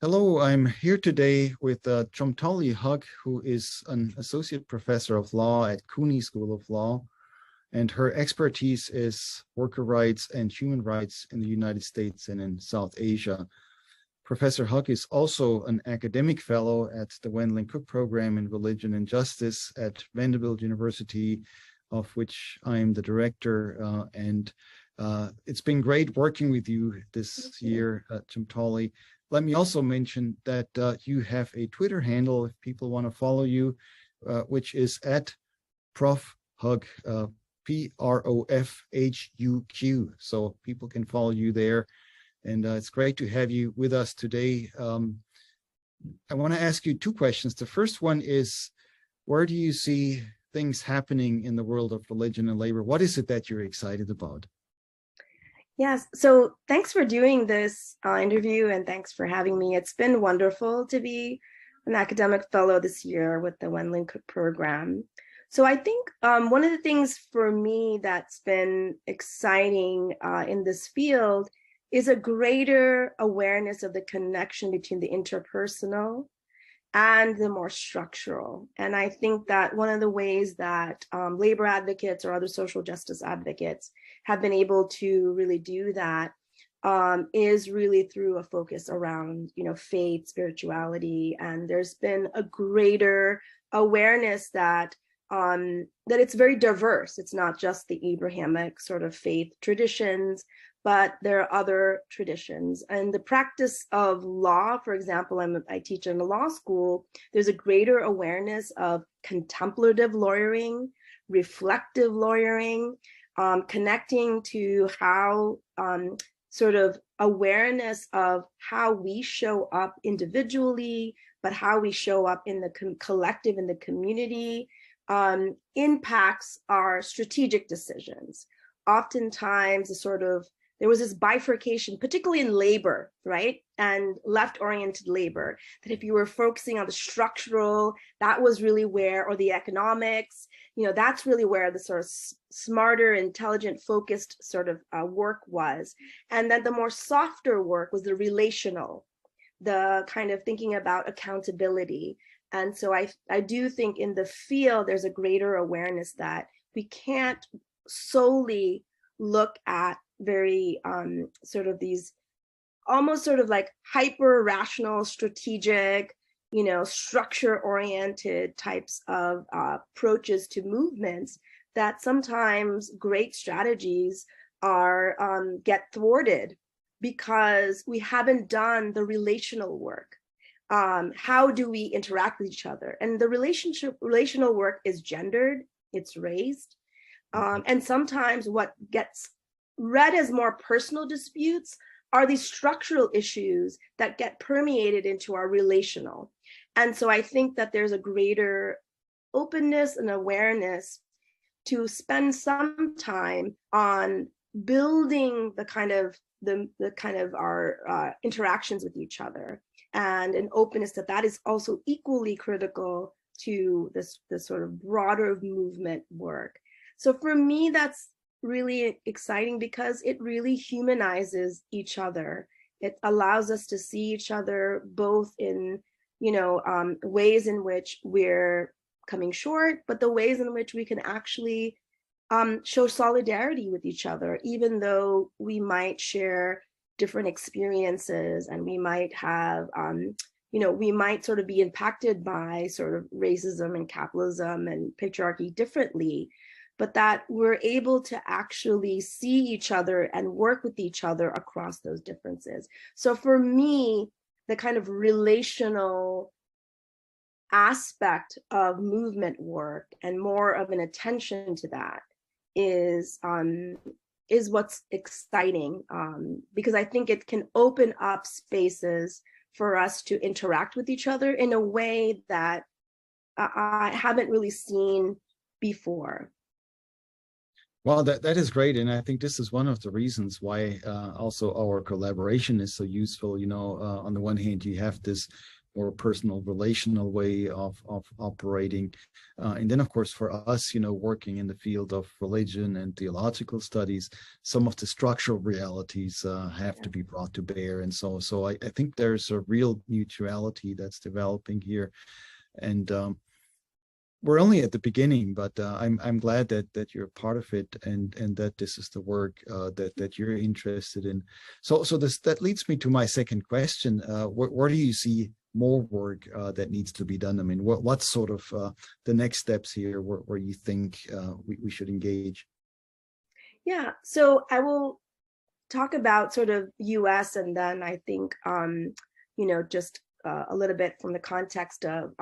Hello, I'm here today with Chaumtoli Huq, who is an associate professor of law at CUNY School of Law, and her expertise is worker rights and human rights in the United States and in South Asia. Professor Huq is also an academic fellow at the Wendland-Cook program in Religion and Justice at Vanderbilt University, of which I am the director, and it's been great working with you this year, Chaumtoli. Let me also mention that you have a Twitter handle if people want to follow you, which is at Prof Huq, PROFHUQ. So people can follow you there. And it's great to have you with us today. I want to ask you two questions. The first one is, where do you see things happening in the world of religion and labor? What is it that you're excited about? Yes, so thanks for doing this interview and thanks for having me. It's been wonderful to be an academic fellow this year with the Wendland-Cook program. So I think one of the things for me that's been exciting in this field is a greater awareness of the connection between the interpersonal and the more structural. And I think that one of the ways that labor advocates or other social justice advocates have been able to really do that is really through a focus around, faith, spirituality, and there's been a greater awareness that that it's very diverse. It's not just the Abrahamic sort of faith traditions, but there are other traditions. And the practice of law, for example, I teach in a law school, there's a greater awareness of contemplative lawyering, reflective lawyering, connecting to how sort of awareness of how we show up individually, but how we show up in the collective, in the community, impacts our strategic decisions. Oftentimes, there was this bifurcation, particularly in labor, right? And left-oriented labor, that if you were focusing on the structural, that was really where, or the economics, that's really where the sort of smarter, intelligent, focused sort of work was. And then the more softer work was the relational, the kind of thinking about accountability. And so I do think in the field, there's a greater awareness that we can't solely look at very sort of these almost sort of like hyper rational, strategic, structure oriented types of approaches to movements, that sometimes great strategies are get thwarted because we haven't done the relational work. How do we interact with each other? And the relational work is gendered, it's raised. And sometimes what gets read as more personal disputes are these structural issues that get permeated into our relational. And so I think that there's a greater openness and awareness to spend some time on building the kind of our interactions with each other, and an openness that is also equally critical to this sort of broader movement work. So for me, that's really exciting because it really humanizes each other. It allows us to see each other both in, ways in which we're coming short, but the ways in which we can actually show solidarity with each other, even though we might share different experiences and we might have, we might sort of be impacted by sort of racism and capitalism and patriarchy differently, but that we're able to actually see each other and work with each other across those differences. So for me, the kind of relational aspect of movement work and more of an attention to that is what's exciting, because I think it can open up spaces for us to interact with each other in a way that I haven't really seen before. Well, that is great. And I think this is one of the reasons why also our collaboration is so useful. On the one hand, you have this or personal relational way of operating. And then, of course, for us, working in the field of religion and theological studies, some of the structural realities have to be brought to bear. And so I think there's a real mutuality that's developing here. And we're only at the beginning, but I'm glad that you're part of it, and that this is the work that you're interested in. So that leads me to my second question. Where do you see more work that needs to be done? I mean, what's sort of the next steps here where you think we should engage? Yeah, so I will talk about sort of US, and then I think, just a little bit from the context of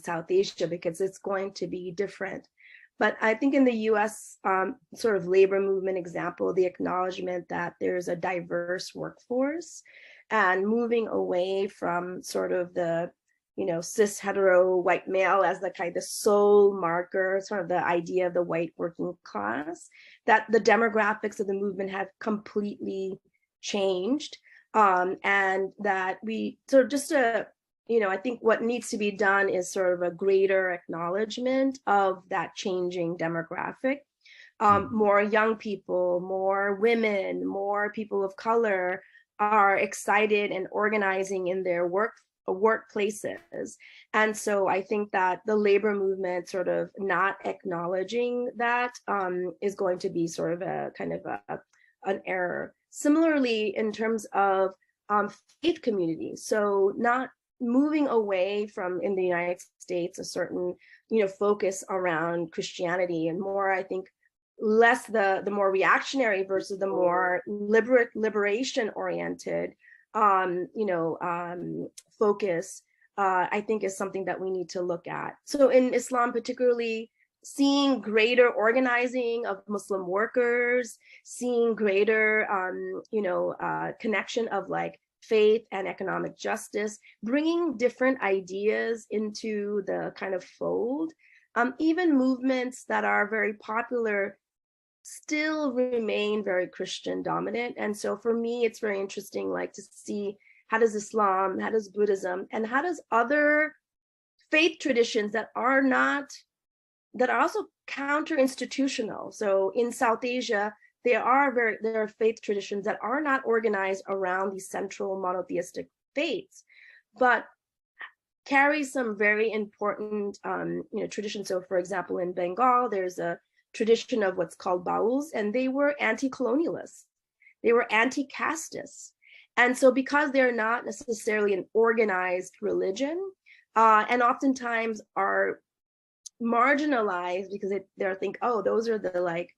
South Asia, because it's going to be different. But I think in the US sort of labor movement example, the acknowledgement that there's a diverse workforce and moving away from sort of the cis hetero white male as the kind of sole marker, sort of the idea of the white working class, that the demographics of the movement have completely changed. And that we sort of just I think what needs to be done is sort of a greater acknowledgement of that changing demographic. More young people, more women, more people of color are excited and organizing in their workplaces. And so I think that the labor movement sort of not acknowledging that is going to be sort of a kind of an error. Similarly, in terms of faith communities, so not moving away from, in the United States, a certain focus around Christianity, and more, I think, less the more reactionary versus the more liberation oriented focus, I think is something that we need to look at. So in Islam particularly, seeing greater organizing of Muslim workers, seeing greater connection of like faith and economic justice, bringing different ideas into the kind of fold. Even movements that are very popular still remain very Christian dominant. And so for me, it's very interesting, like, to see how does Islam, how does Buddhism, and how does other faith traditions that are also counter-institutional. So in South Asia, there are faith traditions that are not organized around these central monotheistic faiths, but carry some very important traditions. So for example, in Bengal, there's a tradition of what's called Bauls, and they were anti-colonialists. They were anti-castists. And so because they're not necessarily an organized religion, and oftentimes are marginalized because they're think, oh, those are the like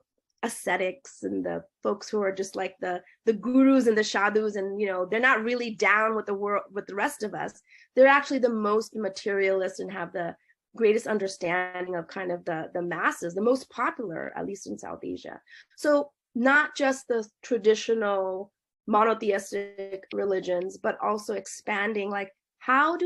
ascetics and the folks who are just like the gurus and the sadhus, and they're not really down with the world, with the rest of us. They're actually the most materialist and have the greatest understanding of kind of the masses, the most popular, at least in South Asia. So not just the traditional monotheistic religions, but also expanding, like, how are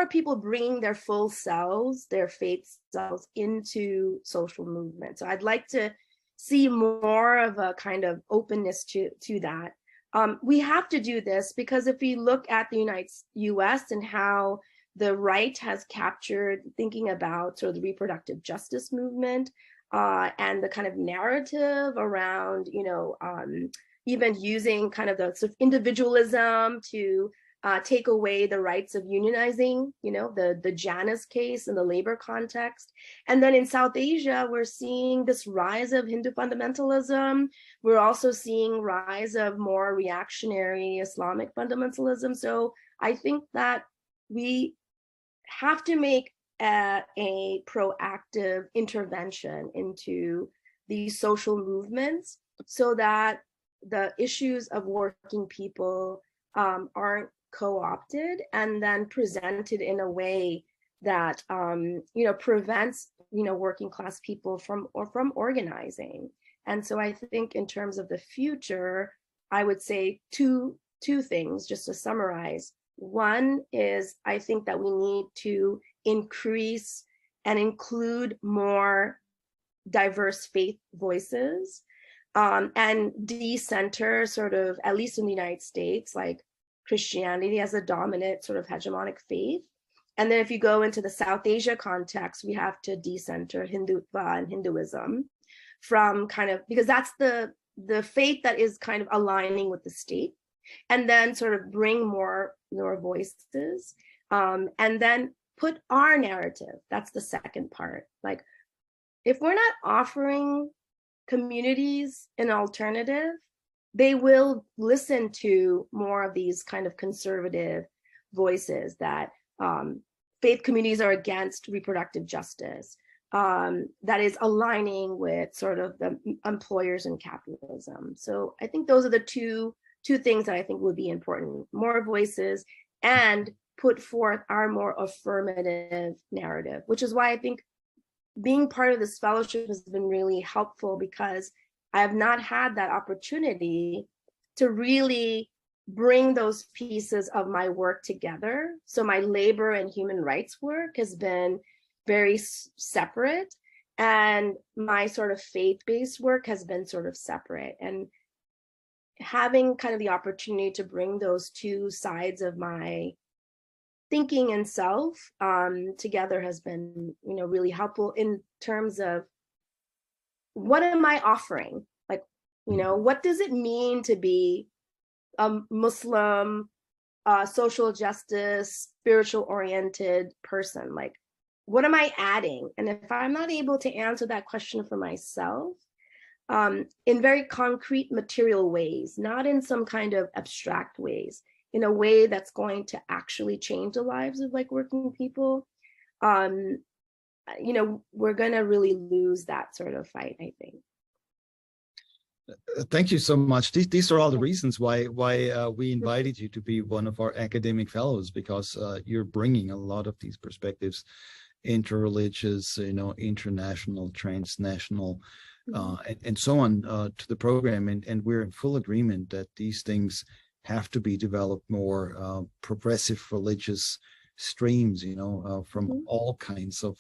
people bringing their full selves, their faith selves, into social movement? So I'd like to see more of a kind of openness to that. We have to do this because if we look at the US and how the right has captured thinking about sort of the reproductive justice movement and the kind of narrative around, even using kind of the sort of individualism to take away the rights of unionizing, the Janus case in the labor context. And then in South Asia, we're seeing this rise of Hindu fundamentalism. We're also seeing rise of more reactionary Islamic fundamentalism. So I think that we have to make a proactive intervention into these social movements so that the issues of working people aren't co-opted and then presented in a way that prevents working class people from organizing. And so I think in terms of the future, I would say two things, just to summarize. One is, I think that we need to increase and include more diverse faith voices and decenter sort of, at least in the United States, like Christianity as a dominant sort of hegemonic faith. And then if you go into the South Asia context, we have to decenter Hindutva and Hinduism from kind of, because that's the faith that is kind of aligning with the state, and then sort of bring more voices, and then put our narrative. That's the second part. Like, if we're not offering communities an alternative, they will listen to more of these kind of conservative voices that faith communities are against reproductive justice, that is aligning with sort of the employers and capitalism. So I think those are the two things that I think would be important: more voices and put forth our more affirmative narrative, which is why I think being part of this fellowship has been really helpful, because I have not had that opportunity to really bring those pieces of my work together. So my labor and human rights work has been very separate, and my sort of faith-based work has been sort of separate. And having kind of the opportunity to bring those two sides of my thinking and self together has been, really helpful in terms of, what am I offering? Like, what does it mean to be a Muslim, social justice, spiritual oriented person? Like, what am I adding? And if I'm not able to answer that question for myself in very concrete material ways, not in some kind of abstract ways, in a way that's going to actually change the lives of like working people, we're going to really lose that sort of fight, I think. Thank you so much. These are all the reasons why we invited you to be one of our academic fellows, because you're bringing a lot of these perspectives, interreligious, international, transnational, and so on, to the program. And we're in full agreement that these things have to be developed more. Progressive religious streams, from all kinds of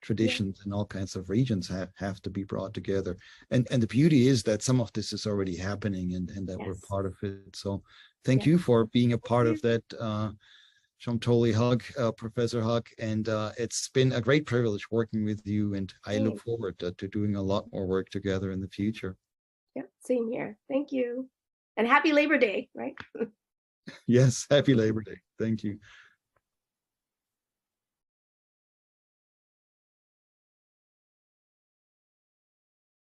traditions and all kinds of regions have to be brought together. And the beauty is that some of this is already happening, and that we're part of it. So thank you for being a part of that, Chaumtoli Huq, Professor Huq. And it's been a great privilege working with you, and I look forward to doing a lot more work together in the future. Yeah, same here. Thank you. And happy Labor Day, right? Yes, happy Labor Day. Thank you.